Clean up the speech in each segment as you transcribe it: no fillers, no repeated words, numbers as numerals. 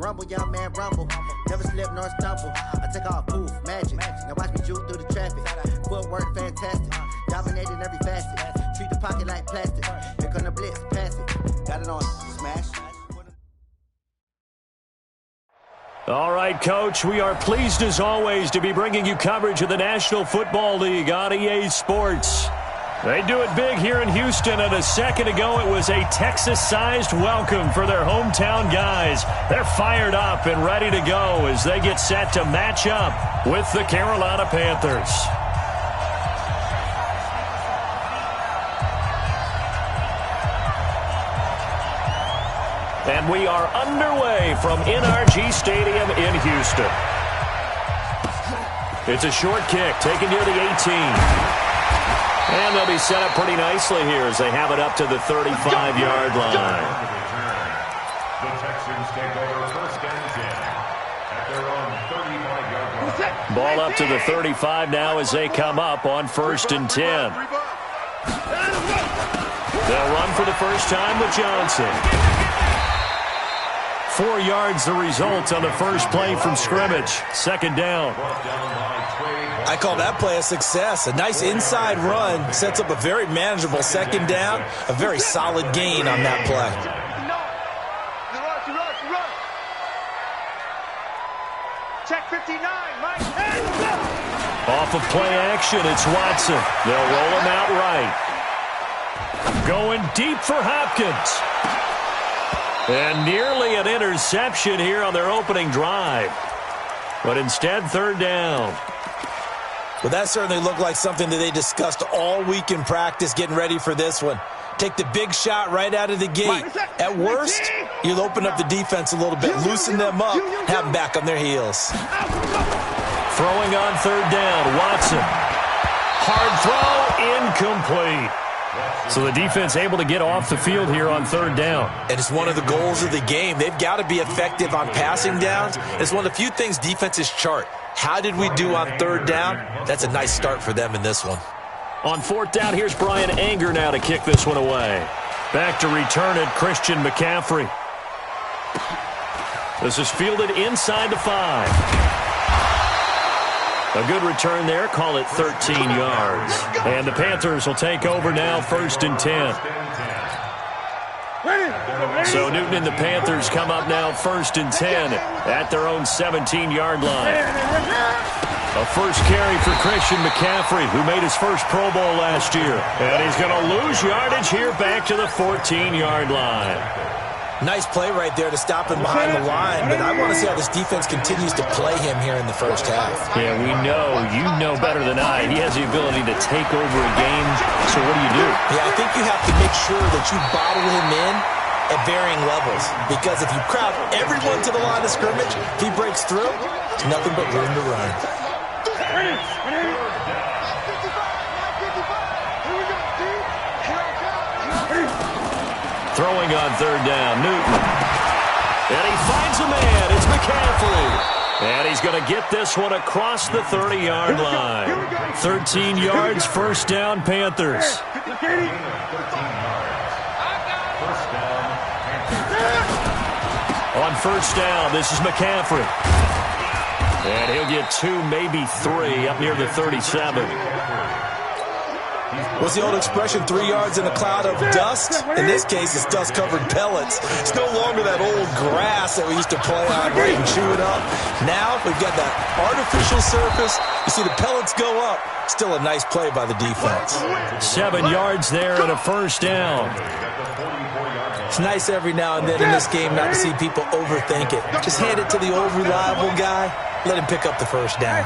Rumble, young man, rumble. Never slip nor stumble. I take off, poof, magic. Now watch me juke through the traffic. Footwork, fantastic. Dominating every facet. Treat the pocket like plastic. Here come the blitz, pass it. Got it on, smash. All right, Coach, we are pleased as always to be bringing you coverage of the National Football League on EA Sports. They do it big here in Houston, and a second ago it was a Texas-sized welcome for their hometown guys. They're fired up and ready to go as they get set to match up with the Carolina Panthers. And we are underway from NRG Stadium in Houston. It's a short kick taken near the 18. And they'll be set up pretty nicely here as they have it up to the 35-yard line. The Texans take over first and 10 at their own 35-yard line. Ball up to the 35 now as they come up on first and 10. They'll run for the first time with Johnson. 4 yards the result on the first play from scrimmage. Second down. I call that play a success. A nice inside run sets up a very manageable second down. A very solid gain on that play. Check 59, Mike. Off of play action, it's Watson. They'll roll him out right. Going deep for Hopkins. And nearly an interception here on their opening drive. But instead, third down. Well, that certainly looked like something that they discussed all week in practice getting ready for this one. Take the big shot right out of the gate. At worst, you'll open up the defense a little bit, loosen them up, have them back on their heels. Throwing on third down, Watson. Hard throw, incomplete. So the defense able to get off the field here on third down. And it's one of the goals of the game. They've got to be effective on passing downs. It's one of the few things defenses chart. How did we do on third down? That's a nice start for them in this one. On fourth down, here's Brian Anger now to kick this one away. Back to return it, Christian McCaffrey. This is fielded inside the 5. A good return there. Call it 13 yards. And the Panthers will take over now, first and 10. So Newton and the Panthers come up now first and 10 at their own 17-yard line. A first carry for Christian McCaffrey, who made his first Pro Bowl last year. And he's going to lose yardage here back to the 14-yard line. Nice play right there to stop him behind the line, but I want to see how this defense continues to play him here in the first half. Yeah, we know. You know better than I. He has the ability to take over a game. So what do? Yeah, I think you have to make sure that you bottle him in at varying levels, because if you crowd everyone to the line of scrimmage, if he breaks through, it's nothing but room to run. Throwing on third down, Newton. And he finds a man. It's McCaffrey. And he's going to get this one across the 30-yard line. 13 yards, first down, Panthers. On first down, this is McCaffrey. And he'll get 2, maybe 3, up near the 37. What's the old expression, 3 yards in a cloud of dust? In this case, it's dust-covered pellets. It's no longer that old grass that we used to play on where you can chew it up. Now we've got that artificial surface. You see the pellets go up. Still a nice play by the defense. 7 yards there and a first down. It's nice every now and then in this game not to see people overthink it. Just hand it to the old reliable guy. Let him pick up the first down.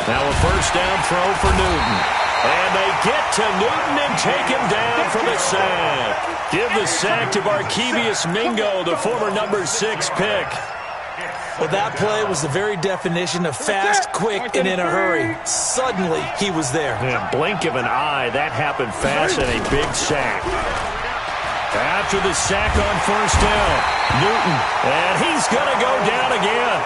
Now a first down throw for Newton. And they get to Newton and take him down for the sack. Give the sack to Barkevius Mingo, the former number 6 pick. Well, that play was the very definition of fast, quick, and in a hurry. Suddenly, he was there. In a blink of an eye, that happened fast and a big sack. After the sack on first down, Newton, and he's going to go down again.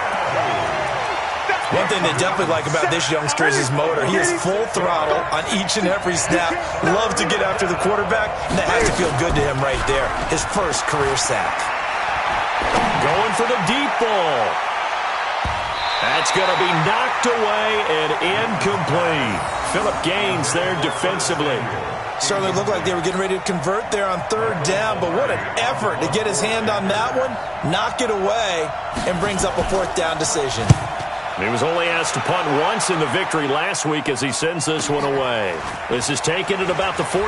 One thing they definitely like about this youngster is his motor. He is full throttle on each and every snap. Loves to get after the quarterback, and that has to feel good to him right there. His first career sack. Going for the deep ball. That's going to be knocked away and incomplete. Phillip Gaines there defensively. Certainly looked like they were getting ready to convert there on third down, but what an effort to get his hand on that one, knock it away, and brings up a fourth down decision. He was only asked to punt once in the victory last week as he sends this one away. This is taken at about the 14.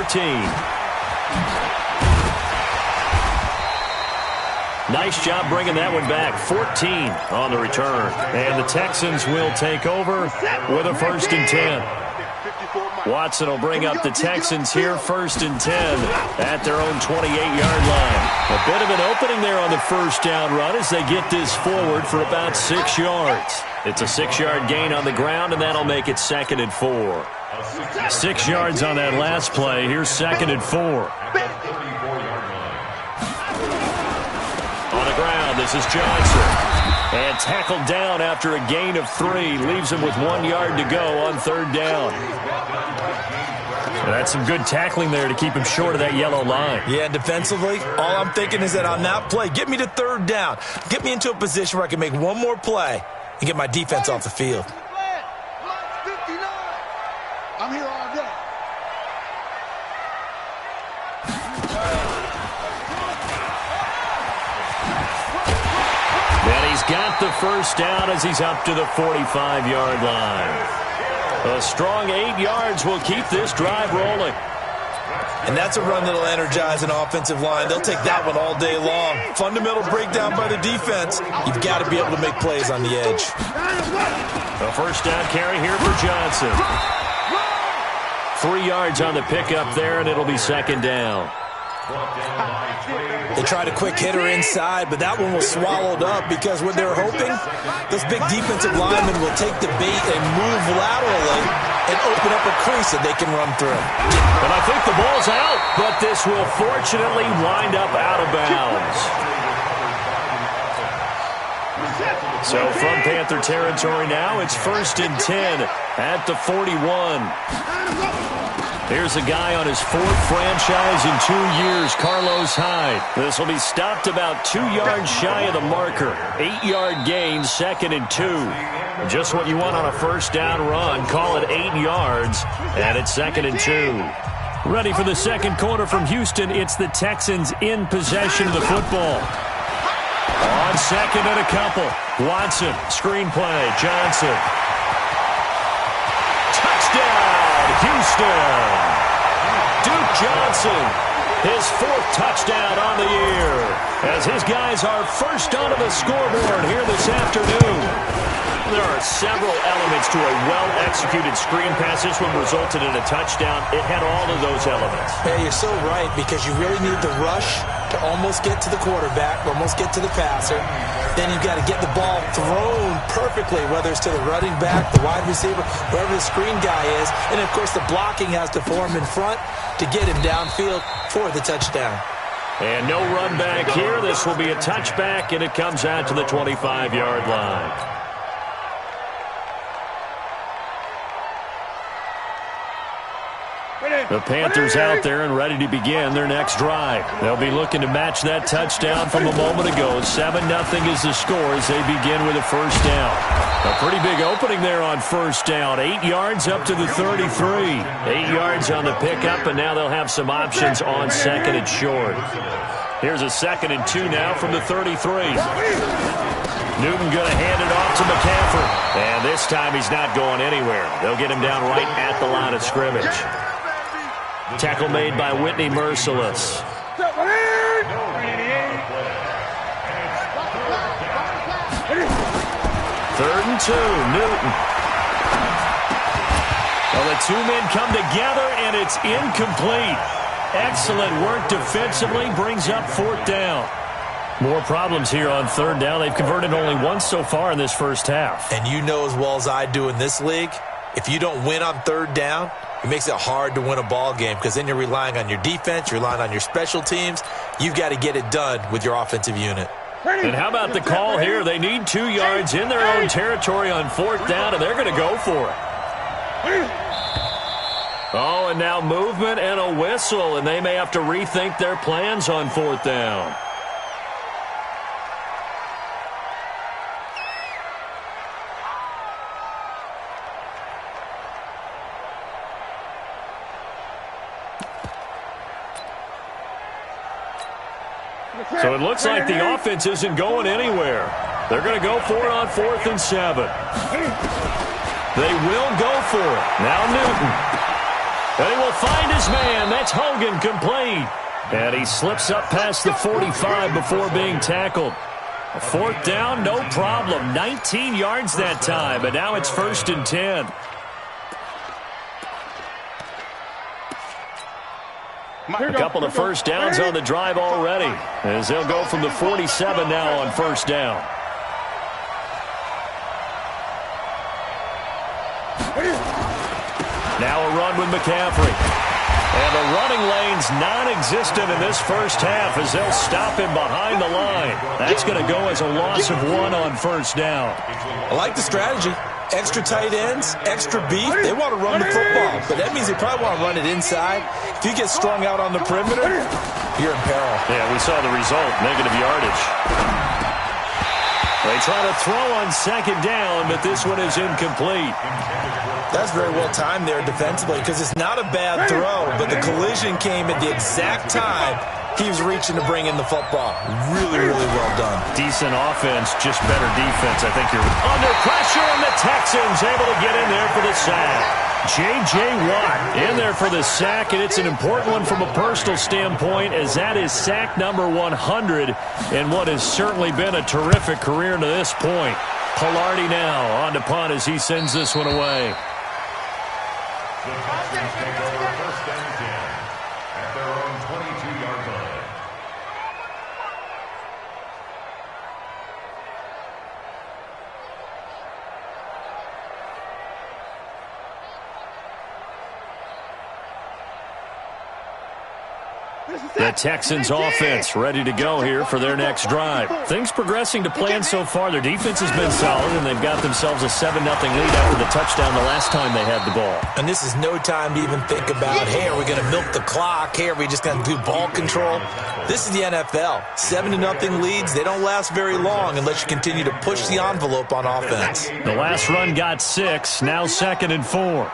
Nice job bringing that one back. 14 on the return. And the Texans will take over with a 1st and 10. Watson will bring up the Texans here, 1st and 10 at their own 28-yard line. A bit of an opening there on the first down run as they get this forward for about 6 yards. It's a 6-yard gain on the ground, and that'll make it 2nd and 4. 6 yards on that last play. Here's 2nd and 4. On the ground, this is Johnson. And tackled down after a gain of 3. Leaves him with 1 yard to go on 3rd down. So that's some good tackling there to keep him short of that yellow line. Yeah, defensively, all I'm thinking is that on that play, get me to 3rd down. Get me into a position where I can make one more play and get my defense off the field. I'm here all day. And he's got the first down as he's up to the 45-yard line. A strong 8 yards will keep this drive rolling. And that's a run that'll energize an offensive line. They'll take that one all day long. Fundamental breakdown by the defense. You've got to be able to make plays on the edge. A first down carry here for Johnson. 3 yards on the pickup there, and it'll be 2nd down. They tried a quick hitter inside, but that one was swallowed up because what they're hoping, those big defensive linemen will take the bait and move laterally and open up a crease that they can run through. And I think the ball's out, but this will fortunately wind up out of bounds. So from Panther territory now, it's 1st and 10 at the 41. Here's a guy on his 4th franchise in 2 years, Carlos Hyde. This will be stopped about 2 yards shy of the marker. 8-yard gain, 2nd and 2. Just what you want on a first down run. Call it 8 yards, and it's 2nd and 2. Ready for the second quarter from Houston. It's the Texans in possession of the football. On 2nd and a couple. Watson, screen play, Johnson. Touchdown! Houston. Duke Johnson, his 4th touchdown on the year, as his guys are first onto the scoreboard here this afternoon. There are several elements to a well-executed screen pass. This one resulted in a touchdown. It had all of those elements. Yeah, you're so right, because you really need the rush to almost get to the quarterback, almost get to the passer. Then you've got to get the ball thrown perfectly, whether it's to the running back, the wide receiver, wherever the screen guy is. And, of course, the blocking has to form in front to get him downfield for the touchdown. And no run back here. This will be a touchback, and it comes out to the 25-yard line. The Panthers out there and ready to begin their next drive. They'll be looking to match that touchdown from a moment ago. 7-0 is the score as they begin with a first down. A pretty big opening there on first down. 8 yards up to the 33. 8 yards on the pickup, and now they'll have some options on 2nd and short. Here's a 2nd and 2 now from the 33. Newton going to hand it off to McCaffrey. And this time he's not going anywhere. They'll get him down right at the line of scrimmage. Tackle made by Whitney Merciless. 3rd and 2, Newton. Well, the 2 men come together, and it's incomplete. Excellent work defensively, brings up 4th down. More problems here on 3rd down. They've converted only once so far in this first half. And you know as well as I do in this league, if you don't win on 3rd down, it makes it hard to win a ball game because then you're relying on your defense, you're relying on your special teams. You've got to get it done with your offensive unit. And how about the call here? They need 2 yards in their own territory on 4th down, and they're going to go for it. Oh, and now movement and a whistle, and they may have to rethink their plans on 4th down. So it looks like the offense isn't going anywhere. They're going to go for it on 4th and 7. They will go for it. Now Newton. And he will find his man. That's Hogan, complete. And he slips up past the 45 before being tackled. A 4th down, no problem. 19 yards that time, but now it's 1st and 10. A couple of first downs on the drive already, as they'll go from the 47 now on 1st down. Now a run with McCaffrey. And the running lane's non-existent in this first half as they'll stop him behind the line. That's going to go as a loss of 1 on 1st down. I like the strategy. Extra tight ends, extra beef. They want to run the football, but that means they probably want to run it inside. If you get strung out on the perimeter, you're in peril. Yeah, we saw the result, negative yardage. They try to throw on 2nd down, but this one is incomplete. That's very well timed there defensively because it's not a bad throw, but the collision came at the exact time he was reaching to bring in the football. Really, really well done. Decent offense, just better defense. I think you're under pressure, and the Texans able to get in there for the sack. J.J. Watt in there for the sack, and it's an important one from a personal standpoint as that is sack number 100 in what has certainly been a terrific career to this point. Pilardi now on to punt as he sends this one away. The Texans take over 1st and 10 at their own 22-yard line. The Texans offense ready to go here for their next drive. Things progressing to plan so far. Their defense has been solid, and they've got themselves a 7-0 lead after the touchdown the last time they had the ball. And this is no time to even think about, hey, are we going to milk the clock? Hey, are we just going to do ball control? This is the NFL. 7-0 leads, they don't last very long unless you continue to push the envelope on offense. The last run got 6, now 2nd and 4.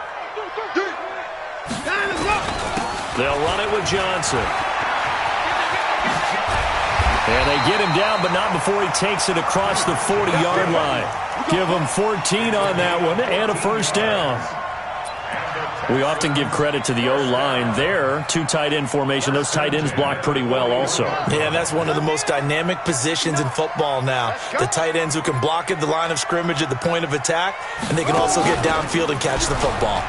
They'll run it with Johnson. And they get him down, but not before he takes it across the 40-yard line. Give him 14 on that one and a 1st down. We often give credit to the O-line there. 2 tight end formation. Those tight ends block pretty well also. Yeah, and that's one of the most dynamic positions in football now. The tight ends who can block at the line of scrimmage at the point of attack, and they can also get downfield and catch the football.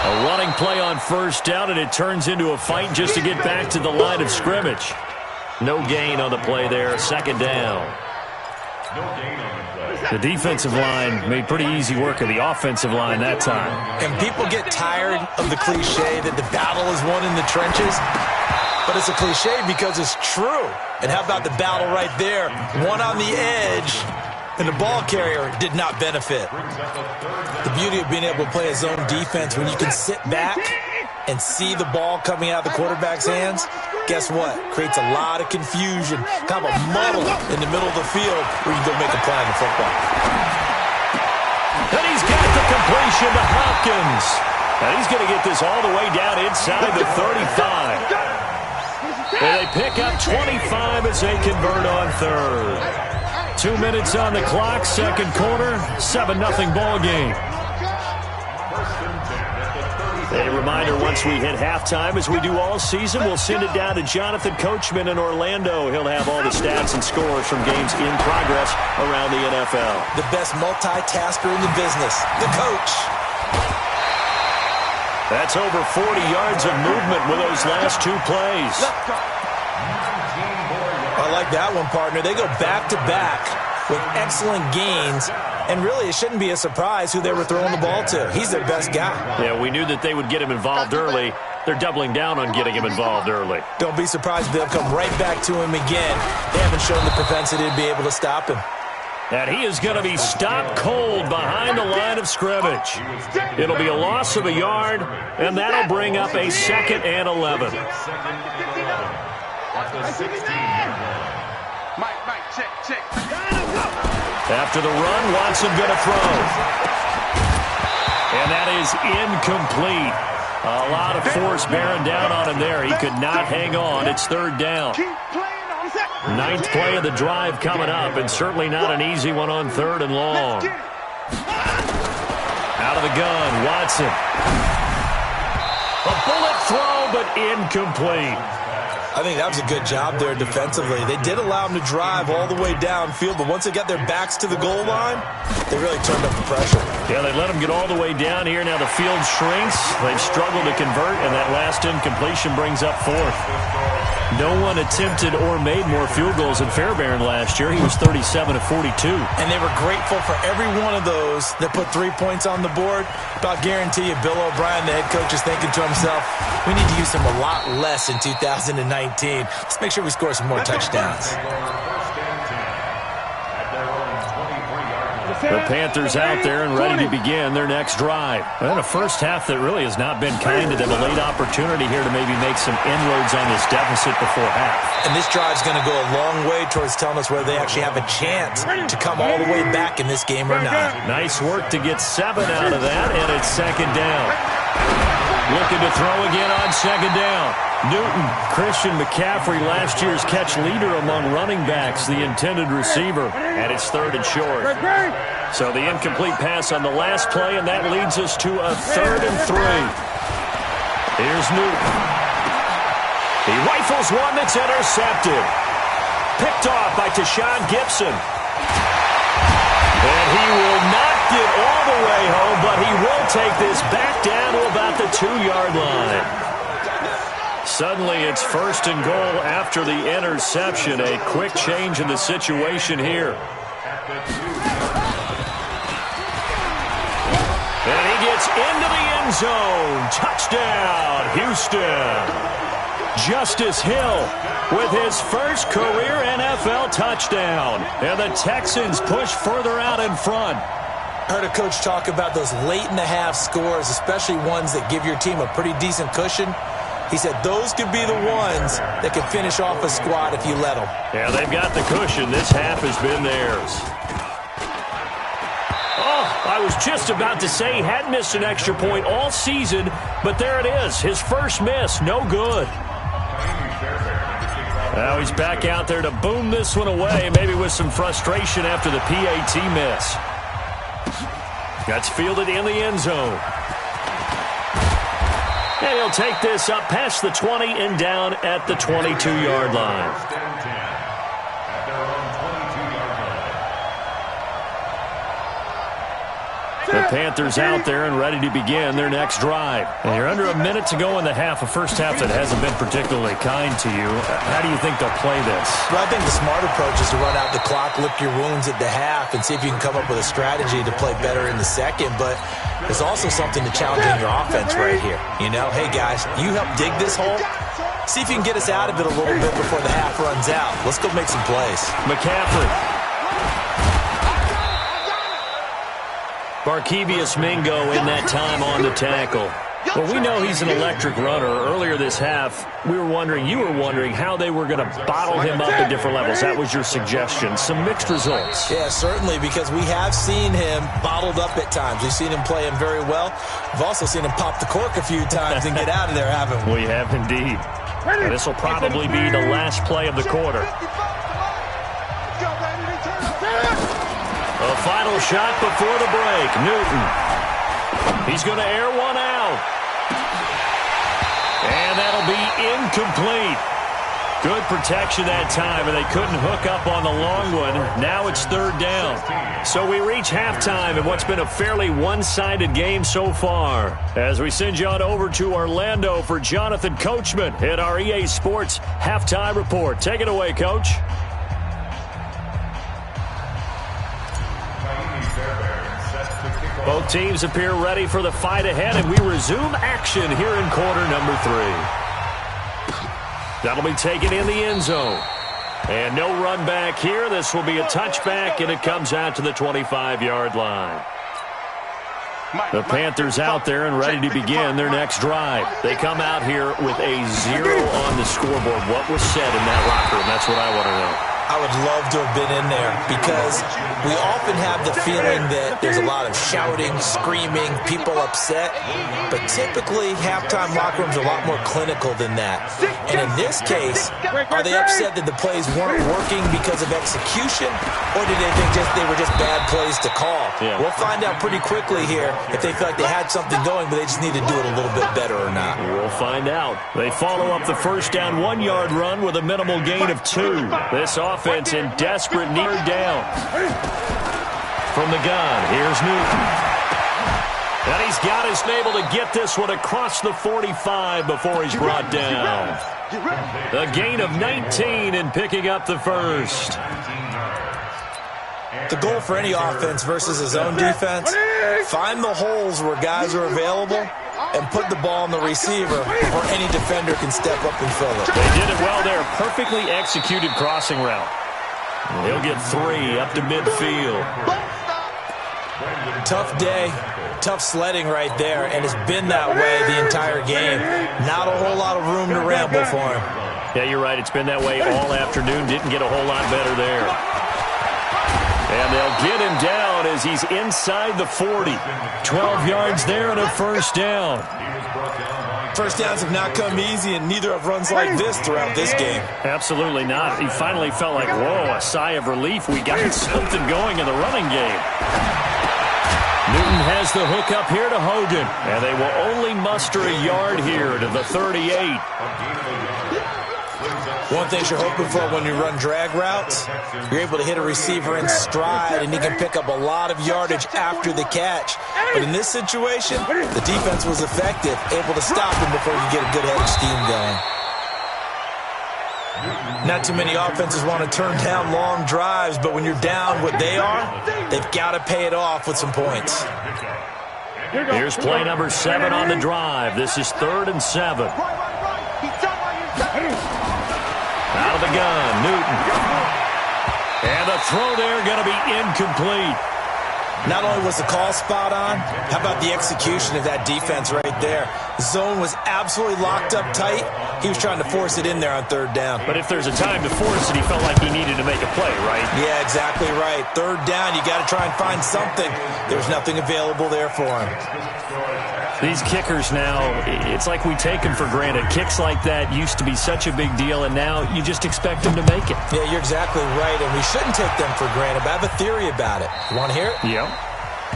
A running play on 1st down, and it turns into a fight just to get back to the line of scrimmage. No gain on the play there, 2nd down. No gain on the play. The defensive line made pretty easy work of the offensive line that time. And people get tired of the cliche that the battle is won in the trenches. But it's a cliche because it's true. And how about the battle right there? One on the edge, and the ball carrier did not benefit. The beauty of being able to play a zone defense when you can sit back and see the ball coming out of the quarterback's hands, guess what? Creates a lot of confusion, kind of a muddle in the middle of the field where you can go make a play on the football. And he's got the completion to Hopkins. And he's going to get this all the way down inside the 35. And they pick up 25 as they convert on 3rd. 2 minutes on the clock, 2nd quarter, 7-0 ball game. A reminder, once we hit halftime, as we do all season, we'll send it down to Jonathan Coachman in Orlando. He'll have all the stats and scores from games in progress around the NFL. The best multitasker in the business, the coach. That's over 40 yards of movement with those last 2 plays. I like that one, partner. They go back-to-back with excellent gains. And really, it shouldn't be a surprise who they were throwing the ball to. He's their best guy. Yeah, we knew that they would get him involved early. They're doubling down on getting him involved early. Don't be surprised if they'll come right back to him again. They haven't shown the propensity to be able to stop him. And he is going to be stopped cold behind the line of scrimmage. It'll be a loss of a yard, and that'll bring up a 2nd and 11. Check. After the run, Watson going to throw. And that is incomplete. A lot of force bearing down on him there. He could not hang on. It's 3rd down. 9th play of the drive coming up, and certainly not an easy one on 3rd and long. Out of the gun, Watson. A bullet throw, but incomplete. I think that was a good job there defensively. They did allow him to drive all the way downfield, but once they got their backs to the goal line, they really turned up the pressure. Yeah, they let him get all the way down here. Now the field shrinks. They've struggled to convert, and that last incompletion brings up 4th. No one attempted or made more field goals than Fairbairn last year. He was 37 of 42. And they were grateful for every one of those that put 3 points on the board. But I'll guarantee you, Bill O'Brien, the head coach, is thinking to himself, we need to use him a lot less in 2019. Let's make sure we score some more touchdowns. The Panthers out there and ready to begin their next drive. And a first half that really has not been kind to them. A late opportunity here to maybe make some inroads on this deficit before half. And this drive's going to go a long way towards telling us whether they actually have a chance to come all the way back in this game or not. Nice work to get 7 out of that, and it's 2nd down. Looking to throw again on 2nd down. Newton, Christian McCaffrey, last year's catch leader among running backs, the intended receiver, and it's 3rd and short. So the incomplete pass on the last play, and that leads us to a 3rd and 3. Here's Newton. He rifles one that's intercepted. Picked off by Tashawn Gibson. And he will not get all the way home, but he will take this back down to about the 2-yard line. Suddenly it's 1st and goal after the interception. A quick change in the situation here. And he gets into the end zone. Touchdown, Houston. Justice Hill with his first career NFL touchdown. And the Texans push further out in front. I heard a coach talk about those late-in-the-half scores, especially ones that give your team a pretty decent cushion. He said those could be the ones that could finish off a squad if you let them. Yeah, they've got the cushion. This half has been theirs. Oh, I was just about to say he hadn't missed an extra point all season, but there it is. His first miss, no good. Now he's back out there to boom this one away, maybe with some frustration after the PAT miss. That's fielded in the end zone. And he'll take this up past the 20 and down at the 22-yard line. The Panthers out there and ready to begin their next drive. And you're under a minute to go in the half, a first half that hasn't been particularly kind to you. How do you think they'll play this? Well, I think the smart approach is to run out the clock, lick your wounds at the half, and see if you can come up with a strategy to play better in the second. But there's also something to challenging your offense right here. You know, hey, guys, you help dig this hole. See if you can get us out of it a little bit before the half runs out. Let's go make some plays. McCaffrey. Barkevius Mingo in that time on the tackle. Well, we know he's an electric runner. Earlier this half, you were wondering how they were going to bottle him up at different levels. That was your suggestion. Some mixed results. Yeah, certainly, because we have seen him bottled up at times. We've seen him play him very well. We've also seen him pop the cork a few times and get out of there, haven't we? We have indeed. And this will probably be the last play of the quarter. A final shot before the break. Newton. He's going to air one out. And that'll be incomplete. Good protection that time, and they couldn't hook up on the long one. Now it's 3rd down. So we reach halftime in what's been a fairly one-sided game so far. As we send you on over to Orlando for Jonathan Coachman at our EA Sports Halftime Report. Take it away, Coach. Set to kick Both teams appear ready for the fight ahead, and we resume action here in quarter number 3. That'll be taken in the end zone. And no run back here. This will be a touchback, and it comes out to the 25-yard line. The Panthers out there and ready to begin their next drive. They come out here with a 0 on the scoreboard. What was said in that locker room? That's what I want to know. I would love to have been in there because we often have the feeling that there's a lot of shouting, screaming, people upset. But typically, halftime locker rooms are a lot more clinical than that. And in this case, are they upset that the plays weren't working because of execution, or did they think they were just bad plays to call? Yeah. We'll find out pretty quickly here if they feel like they had something going, but they just need to do it a little bit better or not. We'll find out. They follow up the first down 1-yard run with a minimal gain of 2. This offense in desperate need down. From the gun, here's Newton. And he's got us able to get this one across the 45 before he's brought down. A gain of 19 and picking up the first. The goal for any offense versus his own defense, find the holes where guys are available and put the ball on the receiver before any defender can step up and fill it. They did it well there. Perfectly executed crossing route. He'll get 3 up to midfield. Tough day, tough sledding right there, and it's been that way the entire game. Not a whole lot of room to ramble for him. Yeah, you're right. It's been that way all afternoon. Didn't get a whole lot better there. And they'll get him down as he's inside the 40. 12 yards there and a first down. First downs have not come easy, and neither have runs like this throughout this game. Absolutely not. He finally felt like, whoa, a sigh of relief. We got something going in the running game. Newton has the hook up here to Hogan, and they will only muster a yard here to the 38. One thing you're hoping for when you run drag routes, you're able to hit a receiver in stride, and he can pick up a lot of yardage after the catch. But in this situation, the defense was effective, able to stop him before you get a good head of steam going. Not too many offenses want to turn down long drives, but when you're down what they are, they've got to pay it off with some points. Here's play number 7 on the drive. This is 3rd and 7. Out of the gun, Newton. And the throw there going to be incomplete. Not only was the call spot on, how about the execution of that defense right there? The zone was absolutely locked up tight. He was trying to force it in there on 3rd down. But if there's a time to force it, he felt like he needed to make a play, right? Yeah, exactly right. 3rd down, you got to try and find something. There's nothing available there for him. These kickers now, it's like we take them for granted. Kicks like that used to be such a big deal, and now you just expect them to make it. Yeah, you're exactly right, and we shouldn't take them for granted, but I have a theory about it. You want to hear it? Yeah.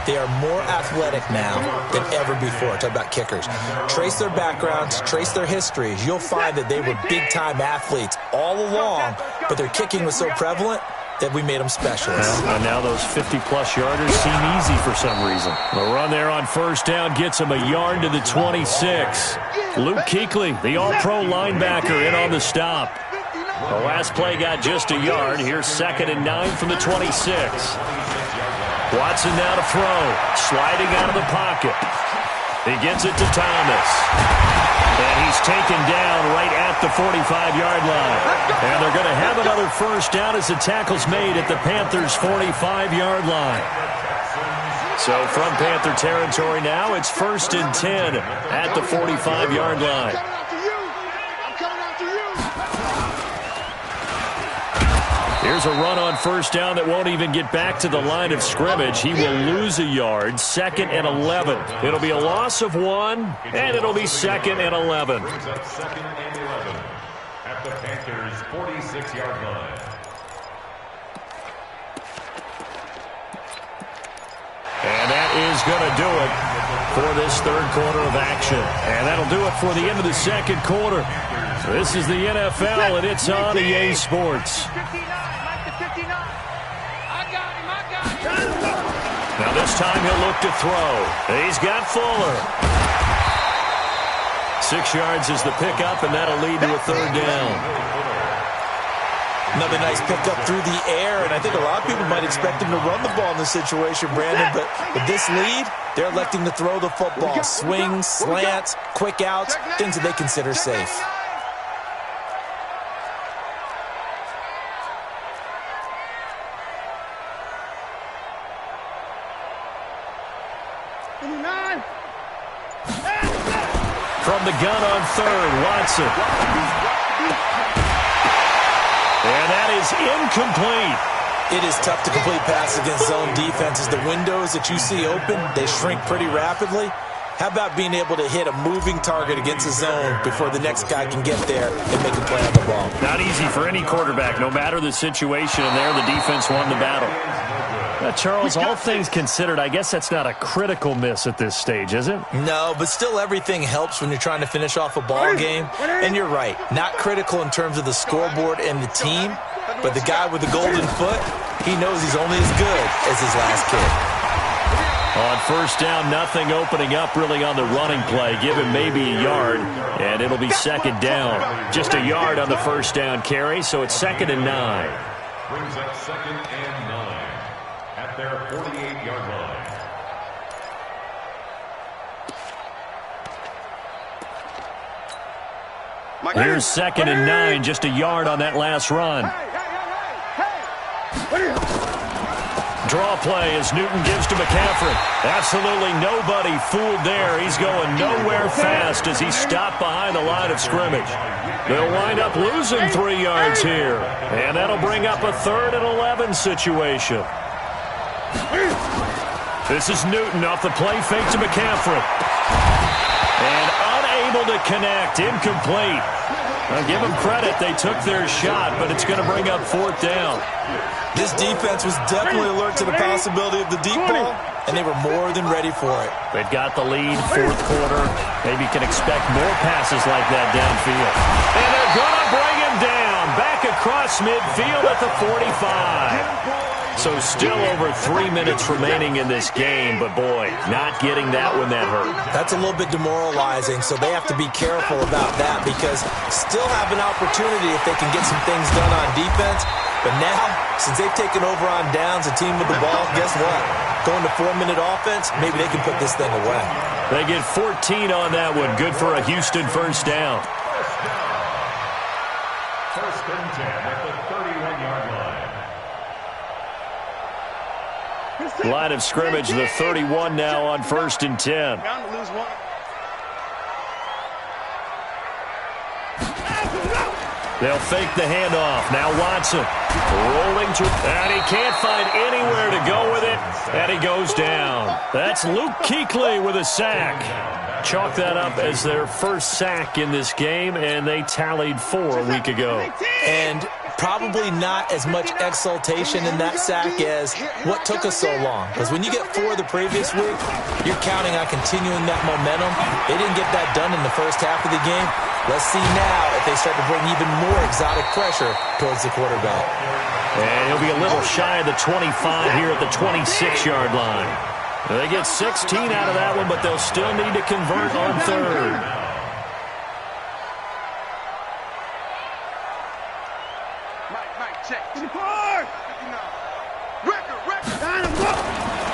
They are more athletic now than ever before. Talk about kickers. Trace their backgrounds, trace their histories. You'll find that they were big-time athletes all along, but their kicking was so prevalent that we made them specialists. And now those 50-plus yarders seem easy for some reason. The run there on first down gets him a yard to the 26. Luke Kuechly, the all-pro linebacker, in on the stop. The last play got just a yard. Here's 2nd and 9 from the 26. Watson now to throw. Sliding out of the pocket. He gets it to Thomas. And he's taken down right at the 45-yard line. And they're going to have another first down as the tackle's made at the Panthers' 45-yard line. So from Panther territory now, it's 1st and 10 at the 45-yard line. Here's a run on first down that won't even get back to the line of scrimmage. He will lose a yard. 2nd and 11. It'll be a loss of 1, and it'll be 2nd and 11. Second and 11 at the Panthers' 46-yard line. And that is going to do it for this 3rd quarter of action. And that'll do it for the end of the 2nd quarter. This is the NFL, and it's on EA Sports. Now this time he'll look to throw. He's got Fuller. 6 yards is the pickup, and that'll lead to a 3rd down. Another nice pickup through the air, and I think a lot of people might expect him to run the ball in this situation, Brandon, but with this lead, they're electing to throw the football. Swings, slants, quick outs, things that they consider safe. From the gun on third, Watson. And that is incomplete. It is tough to complete passes against zone defenses. The windows that you see open, they shrink pretty rapidly. How about being able to hit a moving target against the zone before the next guy can get there and make a play on the ball? Not easy for any quarterback, no matter the situation, and there the defense won the battle. Charles, all things considered, I guess that's not a critical miss at this stage, is it? No, but still everything helps when you're trying to finish off a ball game. And you're right, not critical in terms of the scoreboard and the team, but the guy with the golden foot, he knows he's only as good as his last kick. On first down, nothing opening up really on the running play. Give him maybe a yard, and it'll be second down. Just a yard on the first down carry, so it's 2nd and 9. Brings up 2nd and 9 at their 48-yard line. Here's 2nd and 9, just a yard on that last run. Draw play as Newton gives to McCaffrey. Absolutely nobody fooled there. He's going nowhere fast as he's stopped behind the line of scrimmage. They'll wind up losing 3 yards here. And that'll bring up a 3rd and 11 situation. This is Newton off the play fake to McCaffrey. And unable to connect. Incomplete. I'll give them credit. They took their shot, but it's going to bring up 4th down. This defense was definitely alert to the possibility of the deep ball, and they were more than ready for it. They've got the lead, 4th quarter. Maybe you can expect more passes like that downfield. And they're going to bring him down. Back across midfield at the 45. So still over 3 minutes remaining in this game, but boy, not getting that when that hurt. That's a little bit demoralizing, so they have to be careful about that because still have an opportunity if they can get some things done on defense. But now, since they've taken over on downs, a team with the ball, guess what? Going to 4-minute offense, maybe they can put this thing away. They get 14 on that one. Good for a Houston first down. First and 10 at the 31-yard line. Line of scrimmage, the 31 now on 1st and 10. They'll fake the handoff. Now Watson rolling to, and he can't find anywhere to go with it, and he goes down. That's Luke Kuechly with a sack. Chalk that up as their first sack in this game, and they tallied 4 a week ago. And probably not as much exultation in that sack as what took us so long. Because when you get 4 the previous week, you're counting on continuing that momentum. They didn't get that done in the first half of the game. Let's see now if they start to bring even more exotic pressure towards the quarterback. And he'll be a little shy of the 25 here at the 26-yard line. They get 16 out of that one, but they'll still need to convert on 3rd.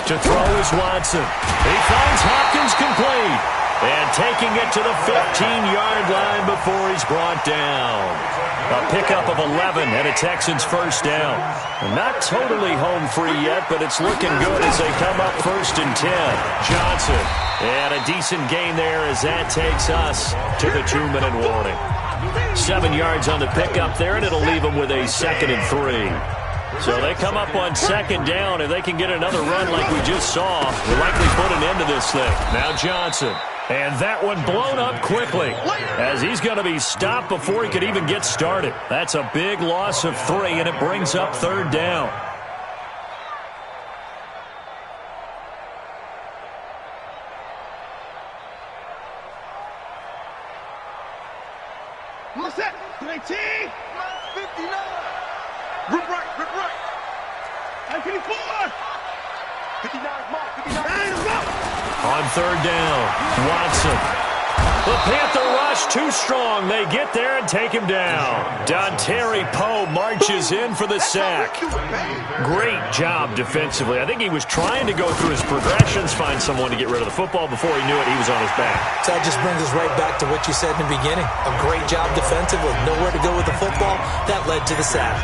To throw is Watson. He finds Hopkins complete. And taking it to the 15-yard line before he's brought down. A pickup of 11 and a Texans first down. Not totally home free yet, but it's looking good as they come up 1st and 10. Johnson. And a decent gain there as that takes us to the 2-minute warning. 7 yards on the pickup there, and it'll leave them with a 2nd and 3. So they come up on 2nd down. If they can get another run like we just saw, we'll likely put an end to this thing. Now Johnson. And that one blown up quickly as he's going to be stopped before he could even get started. That's a big loss of 3, and it brings up 3rd down. What's that? 19. 59. Rip right. 54. 59 mark. 59. On 3rd down, Watson. The Panther rush too strong. They get there and take him down. Dontari Poe marches in for the sack. Great job defensively. I think he was trying to go through his progressions, find someone to get rid of the football. Before he knew it, he was on his back. So that just brings us right back to what you said in the beginning. A great job defensively. Nowhere to go with the football. That led to the sack.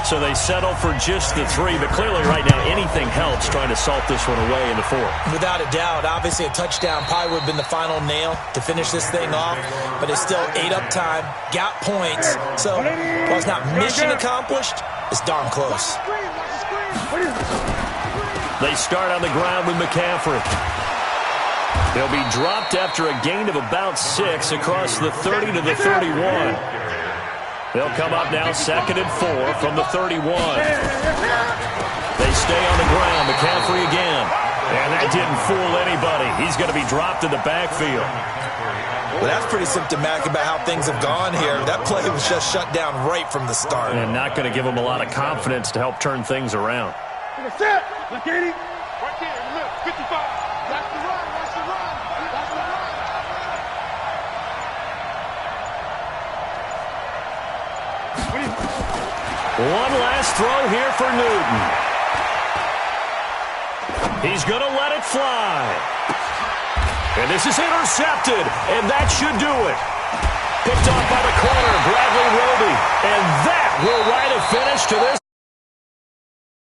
So they settle for just the 3, but clearly right now anything helps trying to salt this one away in the 4. Without a doubt, obviously a touchdown probably would have been the final nail to finish this thing off, but it's still ate up time, got points, so while it's not mission accomplished, it's darn close. They start on the ground with McCaffrey. They'll be dropped after a gain of about 6 across the 30 to the 31. They'll come up now 2nd and 4 from the 31. They stay on the ground. McCaffrey again. And that didn't fool anybody. He's going to be dropped in the backfield. Well, that's pretty symptomatic about how things have gone here. That play was just shut down right from the start. And not going to give him a lot of confidence to help turn things around. Set. Look at him. Right there. Look. 55. Watch the run. Watch the run. Watch the run. One last throw here for Newton. He's going to let it fly. And this is intercepted, and that should do it. Picked off by the corner, Bradley Roby. And that will write a finish to this